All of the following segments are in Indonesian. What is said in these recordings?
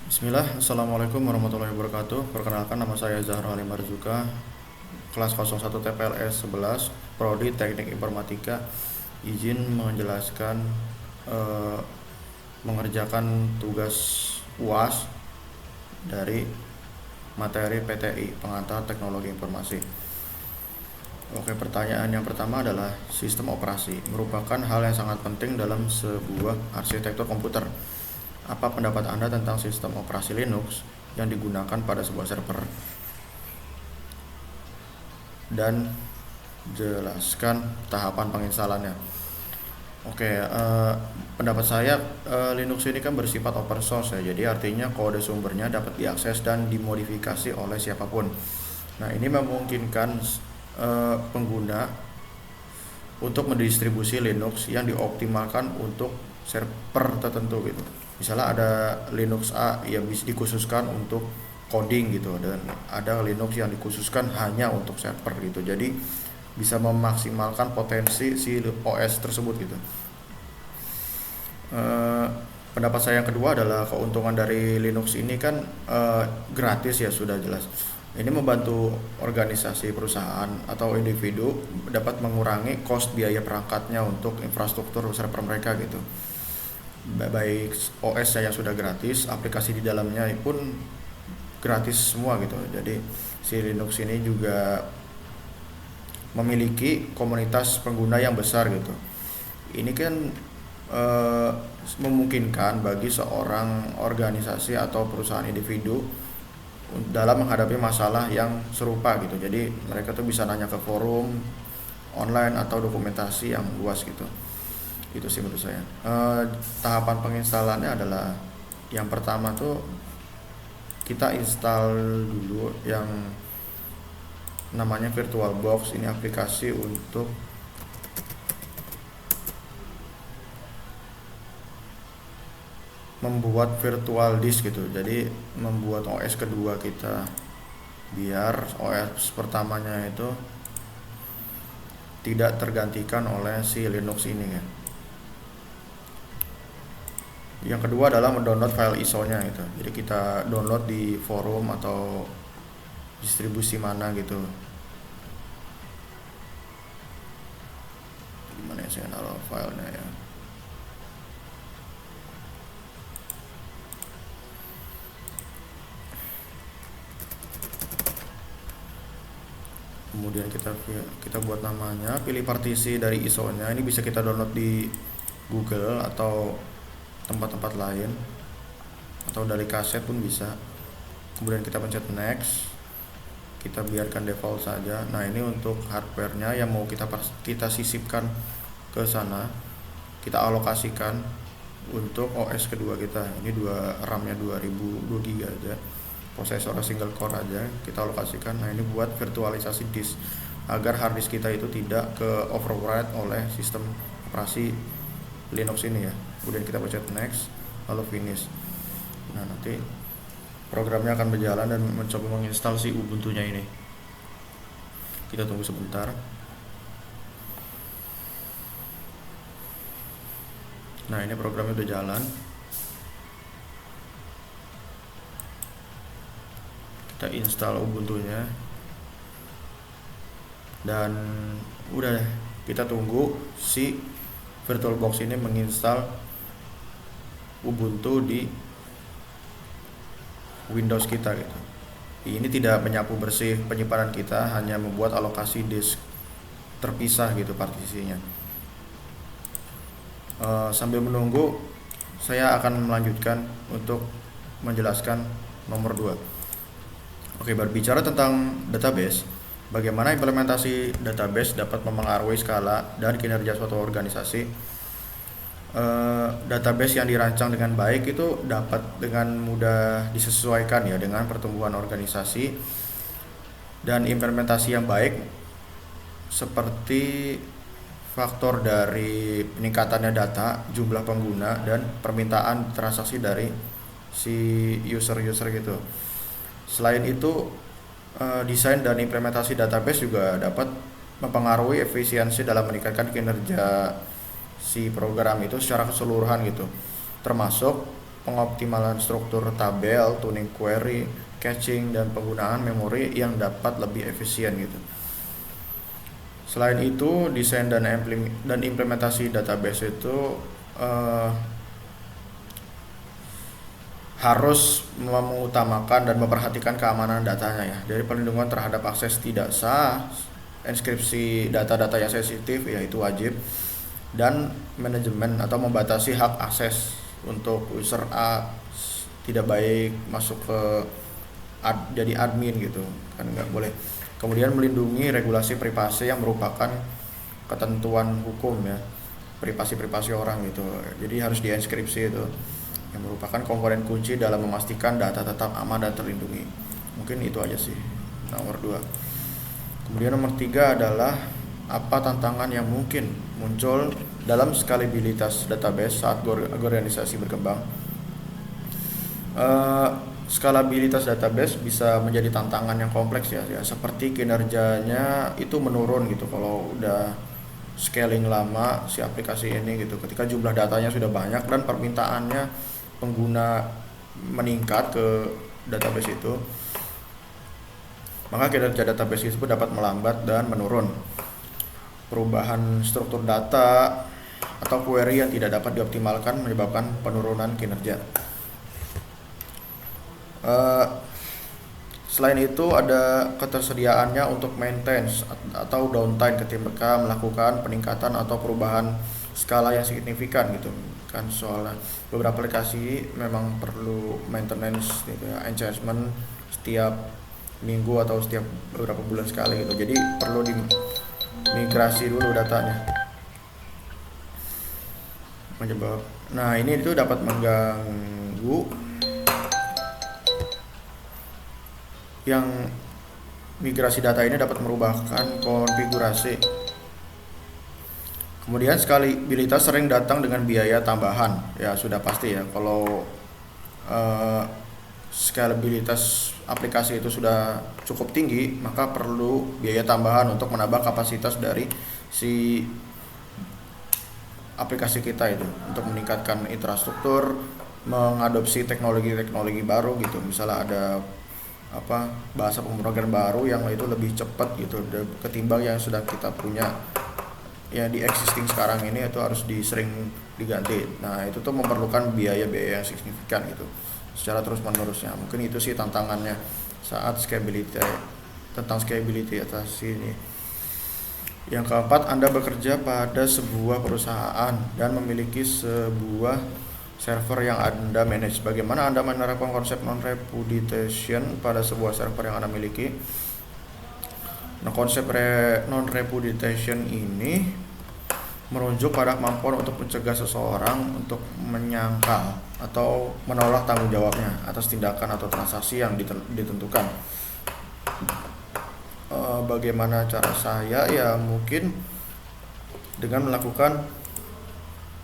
Bismillah, Assalamualaikum warahmatullahi wabarakatuh. Perkenalkan, nama saya Zahra Ali Marzuka, kelas 01 TPLS 11, Prodi Teknik Informatika. Izin menjelaskan eh, mengerjakan tugas UAS dari materi PTI, Pengantar Teknologi Informasi. Oke, pertanyaan yang pertama adalah sistem operasi merupakan hal yang sangat penting dalam sebuah arsitektur komputer. Apa pendapat Anda tentang sistem operasi Linux yang digunakan pada sebuah server? Dan jelaskan tahapan penginstalannya. Oke, pendapat saya, Linux ini kan bersifat open source ya, jadi artinya kode sumbernya dapat diakses dan dimodifikasi oleh siapapun. Nah, ini memungkinkan pengguna untuk mendistribusi Linux yang dioptimalkan untuk server tertentu gitu. Misalnya ada Linux A yang bisa dikhususkan untuk coding gitu, dan ada Linux yang dikhususkan hanya untuk server gitu. Jadi bisa memaksimalkan potensi si OS tersebut gitu. Eh, Pendapat saya yang kedua adalah keuntungan dari Linux ini kan gratis ya, sudah jelas. Ini membantu organisasi, perusahaan atau individu dapat mengurangi cost biaya perangkatnya untuk infrastruktur server mereka gitu. Baik OS yang sudah gratis, aplikasi di dalamnya pun gratis semua gitu. Jadi si Linux ini juga memiliki komunitas pengguna yang besar gitu. Ini kan eh, memungkinkan bagi seorang organisasi atau perusahaan individu dalam menghadapi masalah yang serupa gitu. Jadi mereka tuh bisa nanya ke forum online atau dokumentasi yang luas gitu. Itu sih menurut saya. Tahapan penginstalannya adalah yang pertama tuh kita install dulu yang namanya VirtualBox. Ini aplikasi untuk membuat virtual disk gitu. Jadi membuat OS kedua kita biar OS pertamanya itu tidak tergantikan oleh si Linux ini ya. Yang kedua adalah mendownload file ISO-nya gitu. Jadi kita download di forum atau distribusi mana gitu. Gimana ya, saya naruh filenya ya. Kemudian kita buat namanya, pilih partisi dari ISO-nya. Ini bisa kita download di Google atau tempat-tempat lain, atau dari kaset pun bisa. Kemudian kita pencet next, kita biarkan default saja. Nah, ini untuk hardware-nya yang mau kita sisipkan ke sana, kita alokasikan untuk OS kedua kita. Ini RAM-nya 2 GB aja, prosesor single core aja kita alokasikan. Nah, ini buat virtualisasi disk agar hard disk kita itu tidak ke overwrite oleh sistem operasi Linux ini ya. Kemudian kita pencet next, lalu finish. Nah, nanti programnya akan berjalan dan mencoba menginstal si Ubuntu-nya ini. Kita tunggu sebentar. Nah, ini programnya udah jalan. Kita install Ubuntu-nya. Dan udah deh, kita tunggu si VirtualBox ini menginstal Ubuntu di Windows kita gitu. Ini tidak menyapu bersih penyimpanan kita, hanya membuat alokasi disk terpisah gitu partisinya. Sambil menunggu, saya akan melanjutkan untuk menjelaskan nomor 2. Oke, berbicara tentang database, bagaimana implementasi database dapat memengaruhi skala dan kinerja suatu organisasi. Database yang dirancang dengan baik itu dapat dengan mudah disesuaikan ya dengan pertumbuhan organisasi, dan implementasi yang baik seperti faktor dari peningkatannya data, jumlah pengguna, dan permintaan transaksi dari si user-user gitu. Selain itu, desain dan implementasi database juga dapat mempengaruhi efisiensi dalam meningkatkan kinerja si program itu secara keseluruhan gitu, termasuk pengoptimalan struktur tabel, tuning query, caching, dan penggunaan memori yang dapat lebih efisien gitu. Selain itu, desain dan implementasi database itu harus mengutamakan dan memperhatikan keamanan datanya ya, dari perlindungan terhadap akses tidak sah, enkripsi data-data yang sensitif ya itu wajib, dan manajemen atau membatasi hak akses untuk user A tidak baik masuk ke jadi admin gitu kan, nggak boleh. Kemudian melindungi regulasi privasi yang merupakan ketentuan hukum ya, privasi orang gitu, jadi harus dienkripsi itu, yang merupakan komponen kunci dalam memastikan data tetap aman dan terlindungi. Mungkin itu aja sih nomor 2. Kemudian nomor 3 adalah apa tantangan yang mungkin muncul dalam skalabilitas database saat organisasi berkembang. Skalabilitas database bisa menjadi tantangan yang kompleks ya, seperti kinerjanya itu menurun gitu kalau udah scaling lama si aplikasi ini gitu, ketika jumlah datanya sudah banyak dan permintaannya pengguna meningkat ke database itu, maka kinerja database itu dapat melambat dan menurun. Perubahan struktur data atau query yang tidak dapat dioptimalkan menyebabkan penurunan kinerja. Selain itu ada ketersediaannya untuk maintenance atau downtime ketika melakukan peningkatan atau perubahan skala yang signifikan gitu kan, soalnya beberapa aplikasi memang perlu maintenance gitu ya, enhancement setiap minggu atau setiap beberapa bulan sekali gitu, jadi perlu dimigrasi dulu datanya. Nah ini itu dapat mengganggu yang migrasi data ini, dapat merubahkan konfigurasi. Kemudian skalabilitas sering datang dengan biaya tambahan ya, sudah pasti ya, kalau skalabilitas aplikasi itu sudah cukup tinggi maka perlu biaya tambahan untuk menambah kapasitas dari si aplikasi kita itu, untuk meningkatkan infrastruktur, mengadopsi teknologi baru gitu, misalnya ada bahasa pemrograman baru yang itu lebih cepat gitu ketimbang yang sudah kita punya ya di existing sekarang ini, itu harus sering diganti. Nah itu tuh memerlukan biaya yang signifikan gitu secara terus menerusnya. Mungkin itu sih tantangannya saat tentang scalability atas ini. Yang keempat, Anda bekerja pada sebuah perusahaan dan memiliki sebuah server yang Anda manage. Bagaimana Anda menerapkan konsep non-repudiation pada sebuah server yang Anda miliki? Nah, konsep non-repudiation ini merujuk pada kemampuan untuk mencegah seseorang untuk menyangkal atau menolak tanggung jawabnya atas tindakan atau transaksi yang ditentukan. Bagaimana cara saya? Ya mungkin dengan melakukan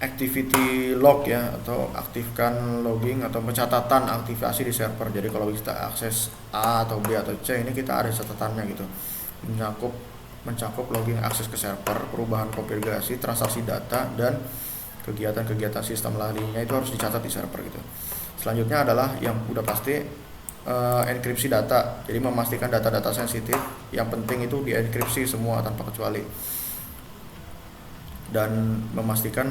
activity log ya, atau aktifkan logging atau pencatatan aktivasi di server. Jadi kalau kita akses A atau B atau C, ini kita ada catatannya gitu, mencakup logging akses ke server, perubahan konfigurasi, transaksi data, dan kegiatan-kegiatan sistem lainnya itu harus dicatat di server gitu. Selanjutnya adalah yang udah pasti enkripsi data. Jadi memastikan data-data sensitif yang penting itu dienkripsi semua tanpa kecuali, dan memastikan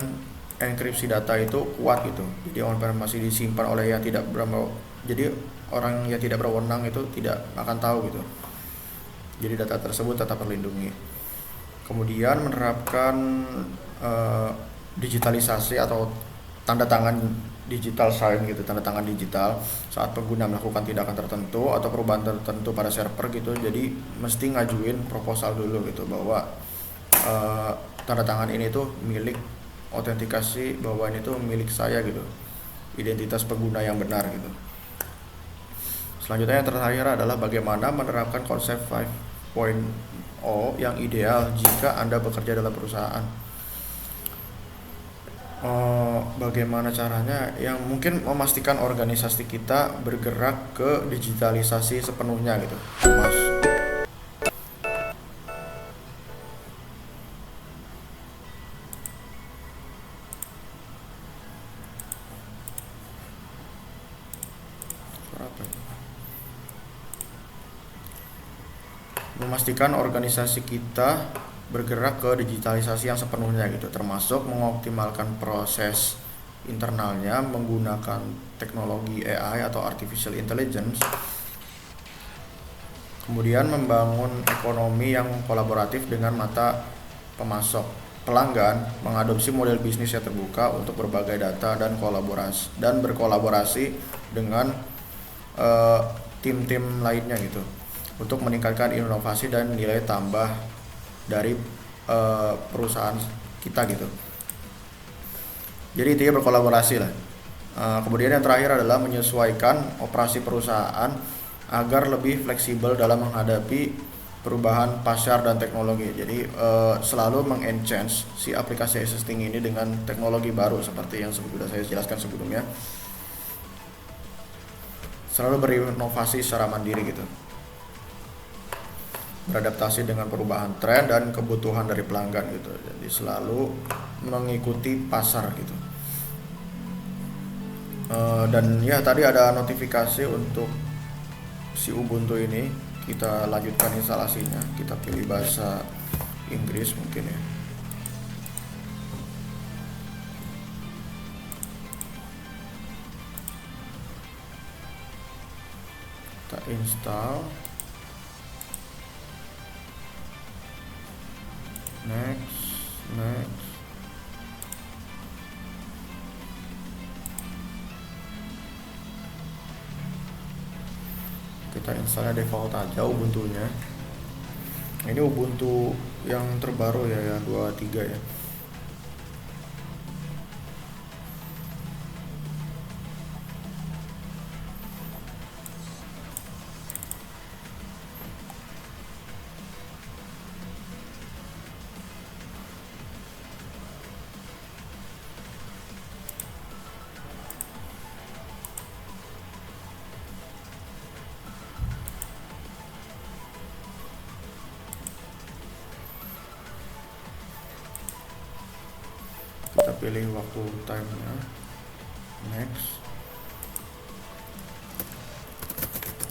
enkripsi data itu kuat gitu. Jadi informasi disimpan oleh orang yang tidak berwenang itu tidak akan tahu gitu. Jadi data tersebut tetap terlindungi. Kemudian menerapkan digitalisasi atau tanda tangan digital sign gitu, tanda tangan digital saat pengguna melakukan tindakan tertentu atau perubahan tertentu pada server gitu. Jadi mesti ngajuin proposal dulu gitu bahwa tanda tangan ini tuh milik, autentikasi bahwa ini tuh milik saya gitu, identitas pengguna yang benar gitu. Selanjutnya yang terakhir adalah bagaimana menerapkan konsep 5.0 yang ideal jika Anda bekerja dalam perusahaan. Bagaimana caranya? Yang mungkin memastikan organisasi kita bergerak ke digitalisasi sepenuhnya gitu, Mas. Memastikan organisasi kita bergerak ke digitalisasi yang sepenuhnya gitu, termasuk mengoptimalkan proses internalnya menggunakan teknologi AI atau artificial intelligence. Kemudian membangun ekonomi yang kolaboratif dengan mata pemasok, pelanggan, mengadopsi model bisnis yang terbuka untuk berbagai data dan berkolaborasi dengan tim-tim lainnya gitu, untuk meningkatkan inovasi dan nilai tambah dari perusahaan kita gitu. Jadi intinya berkolaborasi lah. Kemudian yang terakhir adalah menyesuaikan operasi perusahaan agar lebih fleksibel dalam menghadapi perubahan pasar dan teknologi. Jadi selalu mengenhance si aplikasi existing ini dengan teknologi baru seperti yang sudah saya jelaskan sebelumnya. Selalu berinovasi secara mandiri gitu, beradaptasi dengan perubahan tren dan kebutuhan dari pelanggan gitu. Jadi selalu mengikuti pasar gitu. Dan ya tadi ada notifikasi untuk si Ubuntu ini. Kita lanjutkan instalasinya. Kita pilih bahasa Inggris mungkin ya. Kita install. Next. Kita installnya default aja Ubuntunya. Ini Ubuntu yang terbaru ya, yang 23 ya. Kita pilih waktu time-nya. Next.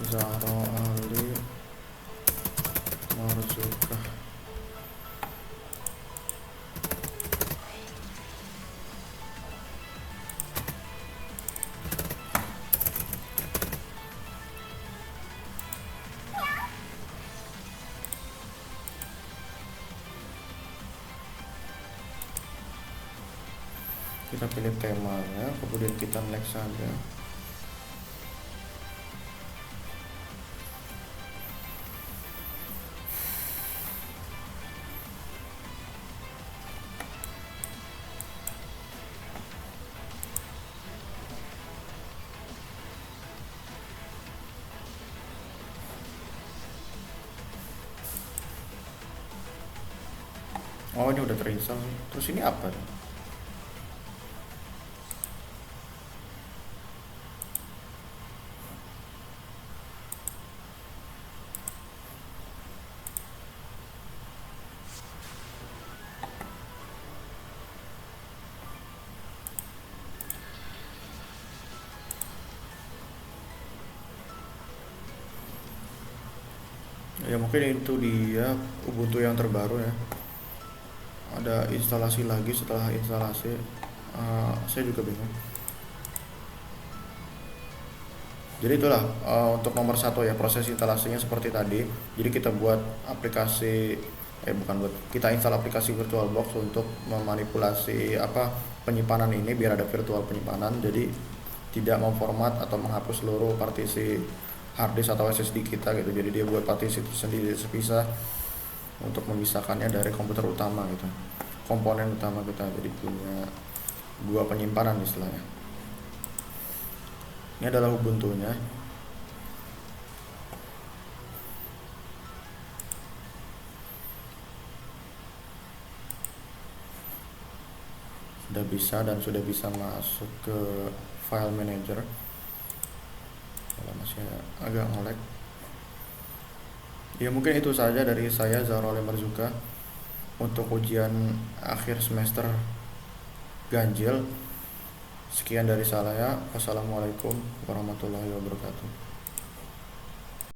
Zahra Ali Marzuka. Kita pilih temanya, kemudian kita next saja. Oh, ini udah terinstall. Terus ini apa? Ya mungkin itu dia Ubuntu yang terbaru ya. Ada instalasi lagi setelah instalasi. Saya juga bingung. Jadi itulah untuk nomor 1 ya, proses instalasinya seperti tadi. Jadi kita buat aplikasi kita install aplikasi VirtualBox untuk memanipulasi penyimpanan ini biar ada virtual penyimpanan. Jadi tidak memformat atau menghapus seluruh partisi harddisk atau SSD kita gitu. Jadi dia buat partisi sendiri terpisah untuk memisahkannya dari komputer utama gitu, komponen utama kita. Jadi punya 2 penyimpanan istilahnya. Ini adalah Ubuntunya. Sudah bisa masuk ke file manager. Kalau masih agak nge-lag. Ya mungkin itu saja dari saya, Zahra Ali Marzuka, untuk ujian akhir semester ganjil. Sekian dari saya. Wassalamualaikum warahmatullahi wabarakatuh.